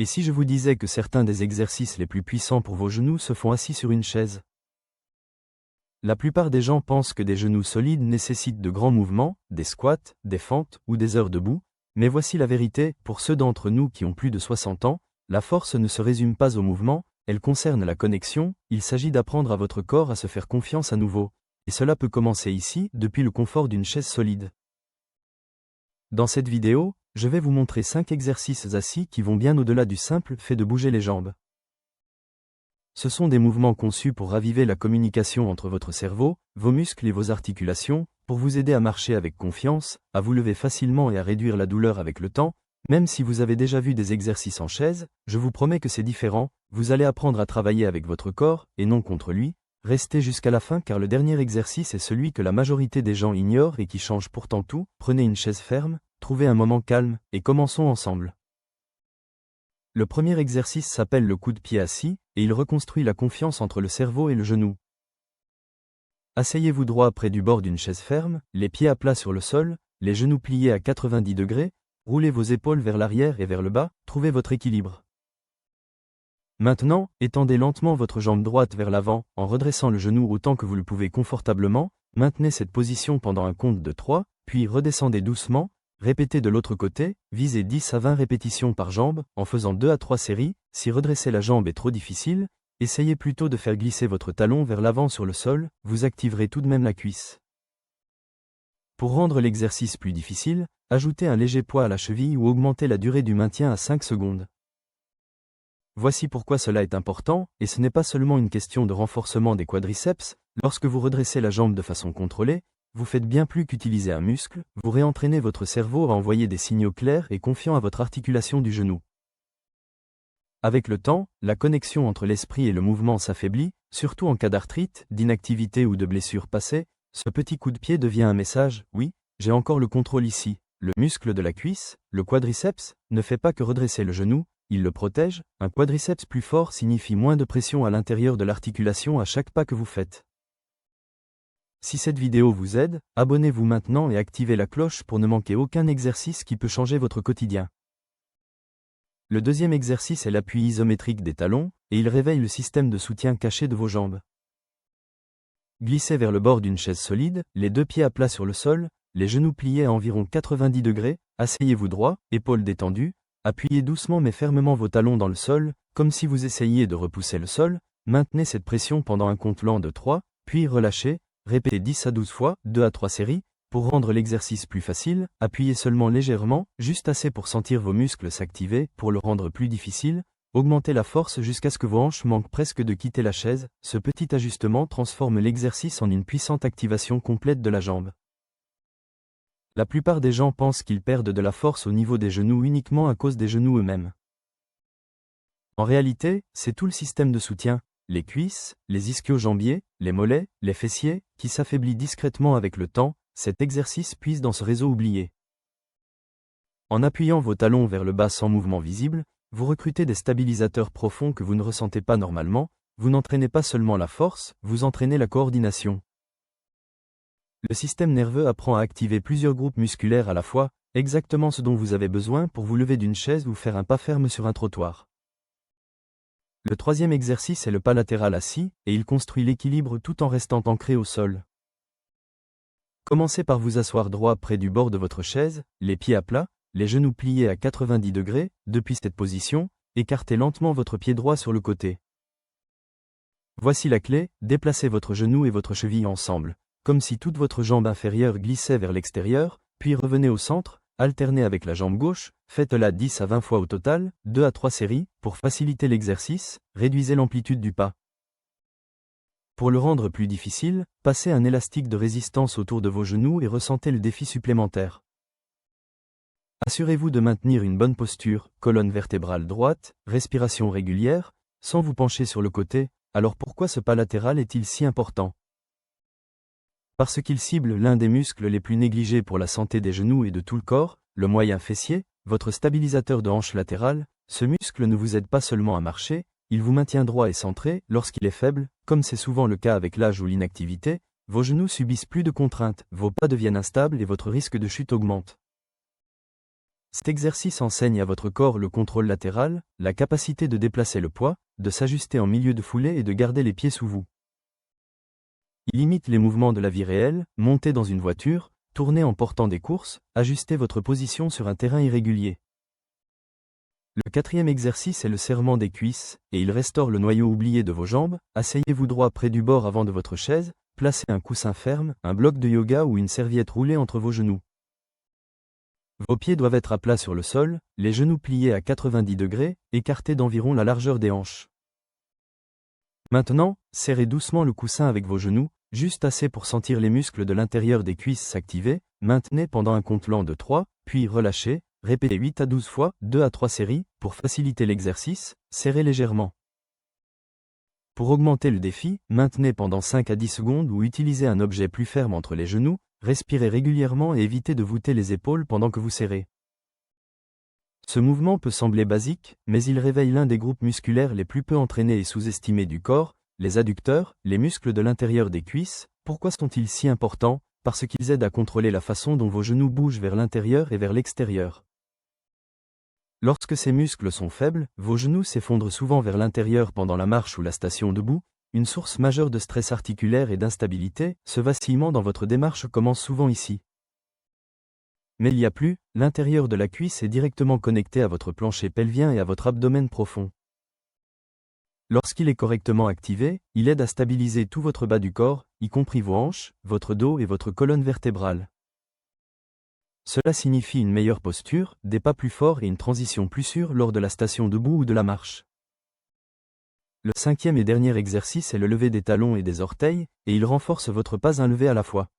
Et si je vous disais que certains des exercices les plus puissants pour vos genoux se font assis sur une chaise? La plupart des gens pensent que des genoux solides nécessitent de grands mouvements, des squats, des fentes ou des heures debout, mais voici la vérité, pour ceux d'entre nous qui ont plus de 60 ans, la force ne se résume pas au mouvement, elle concerne la connexion, il s'agit d'apprendre à votre corps à se faire confiance à nouveau, et cela peut commencer ici, depuis le confort d'une chaise solide. Dans cette vidéo, je vais vous montrer 5 exercices assis qui vont bien au-delà du simple fait de bouger les jambes. Ce sont des mouvements conçus pour raviver la communication entre votre cerveau, vos muscles et vos articulations, pour vous aider à marcher avec confiance, à vous lever facilement et à réduire la douleur avec le temps. Même si vous avez déjà vu des exercices en chaise, je vous promets que c'est différent, vous allez apprendre à travailler avec votre corps, et non contre lui. Restez jusqu'à la fin car le dernier exercice est celui que la majorité des gens ignorent et qui change pourtant tout. Prenez une chaise ferme, trouvez un moment calme, et commençons ensemble. Le premier exercice s'appelle le coup de pied assis, et il reconstruit la confiance entre le cerveau et le genou. Asseyez-vous droit près du bord d'une chaise ferme, les pieds à plat sur le sol, les genoux pliés à 90 degrés, roulez vos épaules vers l'arrière et vers le bas, trouvez votre équilibre. Maintenant, étendez lentement votre jambe droite vers l'avant, en redressant le genou autant que vous le pouvez confortablement, maintenez cette position pendant un compte de 3, puis redescendez doucement, répétez de l'autre côté, visez 10 à 20 répétitions par jambe, en faisant 2 à 3 séries. Si redresser la jambe est trop difficile, essayez plutôt de faire glisser votre talon vers l'avant sur le sol, vous activerez tout de même la cuisse. Pour rendre l'exercice plus difficile, ajoutez un léger poids à la cheville ou augmentez la durée du maintien à 5 secondes. Voici pourquoi cela est important, et ce n'est pas seulement une question de renforcement des quadriceps. Lorsque vous redressez la jambe de façon contrôlée, vous faites bien plus qu'utiliser un muscle, vous réentraînez votre cerveau à envoyer des signaux clairs et confiants à votre articulation du genou. Avec le temps, la connexion entre l'esprit et le mouvement s'affaiblit, surtout en cas d'arthrite, d'inactivité ou de blessure passée. Ce petit coup de pied devient un message, oui, j'ai encore le contrôle ici. Le muscle de la cuisse, le quadriceps, ne fait pas que redresser le genou, il le protège. Un quadriceps plus fort signifie moins de pression à l'intérieur de l'articulation à chaque pas que vous faites. Si cette vidéo vous aide, abonnez-vous maintenant et activez la cloche pour ne manquer aucun exercice qui peut changer votre quotidien. Le deuxième exercice est l'appui isométrique des talons, et il réveille le système de soutien caché de vos jambes. Glissez vers le bord d'une chaise solide, les deux pieds à plat sur le sol, les genoux pliés à environ 90 degrés, asseyez-vous droit, épaules détendues, appuyez doucement mais fermement vos talons dans le sol, comme si vous essayiez de repousser le sol, maintenez cette pression pendant un compte lent de 3, puis relâchez, répétez 10 à 12 fois, 2 à 3 séries. Pour rendre l'exercice plus facile, appuyez seulement légèrement, juste assez pour sentir vos muscles s'activer. Pour le rendre plus difficile, augmentez la force jusqu'à ce que vos hanches manquent presque de quitter la chaise. Ce petit ajustement transforme l'exercice en une puissante activation complète de la jambe. La plupart des gens pensent qu'ils perdent de la force au niveau des genoux uniquement à cause des genoux eux-mêmes. En réalité, c'est tout le système de soutien, les cuisses, les ischio-jambiers, les mollets, les fessiers, qui s'affaiblit discrètement avec le temps. Cet exercice puise dans ce réseau oublié. En appuyant vos talons vers le bas sans mouvement visible, vous recrutez des stabilisateurs profonds que vous ne ressentez pas normalement. Vous n'entraînez pas seulement la force, vous entraînez la coordination. Le système nerveux apprend à activer plusieurs groupes musculaires à la fois, exactement ce dont vous avez besoin pour vous lever d'une chaise ou faire un pas ferme sur un trottoir. Le troisième exercice est le pas latéral assis, et il construit l'équilibre tout en restant ancré au sol. Commencez par vous asseoir droit près du bord de votre chaise, les pieds à plat, les genoux pliés à 90 degrés. Depuis cette position, écartez lentement votre pied droit sur le côté. Voici la clé, déplacez votre genou et votre cheville ensemble, comme si toute votre jambe inférieure glissait vers l'extérieur, puis revenez au centre, alternez avec la jambe gauche, faites-la 10 à 20 fois au total, 2 à 3 séries. Pour faciliter l'exercice, réduisez l'amplitude du pas. Pour le rendre plus difficile, passez un élastique de résistance autour de vos genoux et ressentez le défi supplémentaire. Assurez-vous de maintenir une bonne posture, colonne vertébrale droite, respiration régulière, sans vous pencher sur le côté. Alors pourquoi ce pas latéral est-il si important? Parce qu'il cible l'un des muscles les plus négligés pour la santé des genoux et de tout le corps, le moyen fessier, votre stabilisateur de hanche latérale. Ce muscle ne vous aide pas seulement à marcher, il vous maintient droit et centré. Lorsqu'il est faible, comme c'est souvent le cas avec l'âge ou l'inactivité, vos genoux subissent plus de contraintes, vos pas deviennent instables et votre risque de chute augmente. Cet exercice enseigne à votre corps le contrôle latéral, la capacité de déplacer le poids, de s'ajuster en milieu de foulée et de garder les pieds sous vous. Il imite les mouvements de la vie réelle, montez dans une voiture, tournez en portant des courses, ajustez votre position sur un terrain irrégulier. Le quatrième exercice est le serrement des cuisses, et il restaure le noyau oublié de vos jambes. Asseyez-vous droit près du bord avant de votre chaise, placez un coussin ferme, un bloc de yoga ou une serviette roulée entre vos genoux. Vos pieds doivent être à plat sur le sol, les genoux pliés à 90 degrés, écartés d'environ la largeur des hanches. Maintenant, serrez doucement le coussin avec vos genoux, juste assez pour sentir les muscles de l'intérieur des cuisses s'activer, maintenez pendant un compte lent de 3, puis relâchez, répétez 8 à 12 fois, 2 à 3 séries, pour faciliter l'exercice, serrez légèrement. Pour augmenter le défi, maintenez pendant 5 à 10 secondes ou utilisez un objet plus ferme entre les genoux, respirez régulièrement et évitez de voûter les épaules pendant que vous serrez. Ce mouvement peut sembler basique, mais il réveille l'un des groupes musculaires les plus peu entraînés et sous-estimés du corps, les adducteurs, les muscles de l'intérieur des cuisses. Pourquoi sont-ils si importants? Parce qu'ils aident à contrôler la façon dont vos genoux bougent vers l'intérieur et vers l'extérieur. Lorsque ces muscles sont faibles, vos genoux s'effondrent souvent vers l'intérieur pendant la marche ou la station debout, une source majeure de stress articulaire et d'instabilité. Ce vacillement dans votre démarche commence souvent ici. Mais il y a plus, l'intérieur de la cuisse est directement connecté à votre plancher pelvien et à votre abdomen profond. Lorsqu'il est correctement activé, il aide à stabiliser tout votre bas du corps, y compris vos hanches, votre dos et votre colonne vertébrale. Cela signifie une meilleure posture, des pas plus forts et une transition plus sûre lors de la station debout ou de la marche. Le cinquième et dernier exercice est le lever des talons et des orteils, et il renforce votre pas un lever à la fois.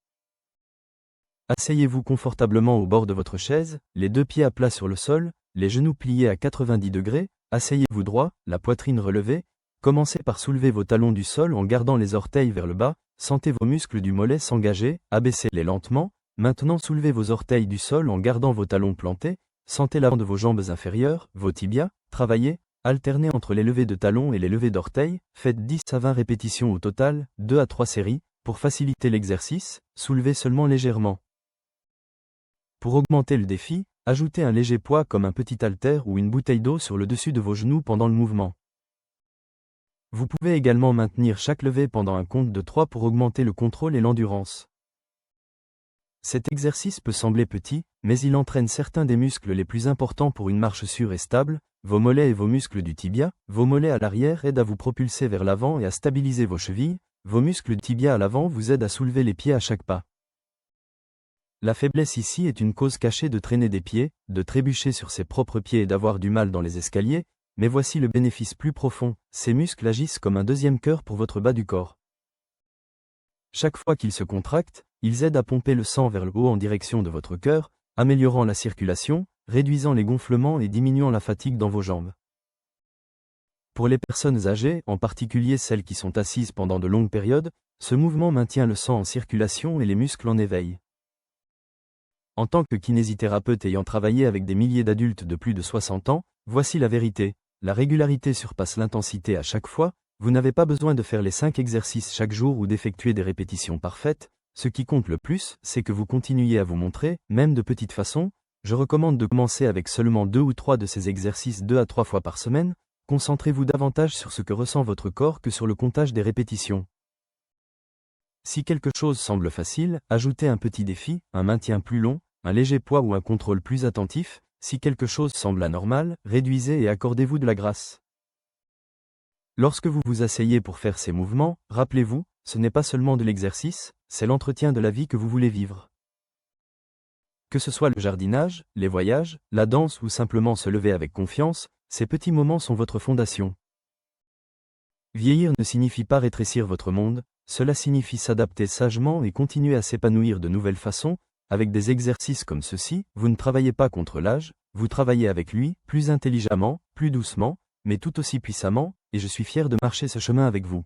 Asseyez-vous confortablement au bord de votre chaise, les deux pieds à plat sur le sol, les genoux pliés à 90 degrés, asseyez-vous droit, la poitrine relevée, commencez par soulever vos talons du sol en gardant les orteils vers le bas, sentez vos muscles du mollet s'engager, abaissez-les lentement, maintenant soulevez vos orteils du sol en gardant vos talons plantés, sentez l'avant de vos jambes inférieures, vos tibias, travaillez, alternez entre les levées de talons et les levées d'orteils, faites 10 à 20 répétitions au total, 2 à 3 séries, pour faciliter l'exercice, soulevez seulement légèrement. Pour augmenter le défi, ajoutez un léger poids comme un petit haltère ou une bouteille d'eau sur le dessus de vos genoux pendant le mouvement. Vous pouvez également maintenir chaque levée pendant un compte de 3 pour augmenter le contrôle et l'endurance. Cet exercice peut sembler petit, mais il entraîne certains des muscles les plus importants pour une marche sûre et stable. Vos mollets et vos muscles du tibia, vos mollets à l'arrière aident à vous propulser vers l'avant et à stabiliser vos chevilles, vos muscles du tibia à l'avant vous aident à soulever les pieds à chaque pas. La faiblesse ici est une cause cachée de traîner des pieds, de trébucher sur ses propres pieds et d'avoir du mal dans les escaliers, mais voici le bénéfice plus profond, ces muscles agissent comme un deuxième cœur pour votre bas du corps. Chaque fois qu'ils se contractent, ils aident à pomper le sang vers le haut en direction de votre cœur, améliorant la circulation, réduisant les gonflements et diminuant la fatigue dans vos jambes. Pour les personnes âgées, en particulier celles qui sont assises pendant de longues périodes, ce mouvement maintient le sang en circulation et les muscles en éveil. En tant que kinésithérapeute ayant travaillé avec des milliers d'adultes de plus de 60 ans, voici la vérité, la régularité surpasse l'intensité à chaque fois, vous n'avez pas besoin de faire les 5 exercices chaque jour ou d'effectuer des répétitions parfaites, ce qui compte le plus, c'est que vous continuiez à vous montrer, même de petite façon. Je recommande de commencer avec seulement 2 ou 3 de ces exercices 2 à 3 fois par semaine, concentrez-vous davantage sur ce que ressent votre corps que sur le comptage des répétitions. Si quelque chose semble facile, ajoutez un petit défi, un maintien plus long, un léger poids ou un contrôle plus attentif. Si quelque chose semble anormal, réduisez et accordez-vous de la grâce. Lorsque vous vous asseyez pour faire ces mouvements, rappelez-vous, ce n'est pas seulement de l'exercice, c'est l'entretien de la vie que vous voulez vivre. Que ce soit le jardinage, les voyages, la danse ou simplement se lever avec confiance, ces petits moments sont votre fondation. Vieillir ne signifie pas rétrécir votre monde, cela signifie s'adapter sagement et continuer à s'épanouir de nouvelles façons. Avec des exercices comme ceux-ci, vous ne travaillez pas contre l'âge, vous travaillez avec lui, plus intelligemment, plus doucement, mais tout aussi puissamment, et je suis fier de marcher ce chemin avec vous.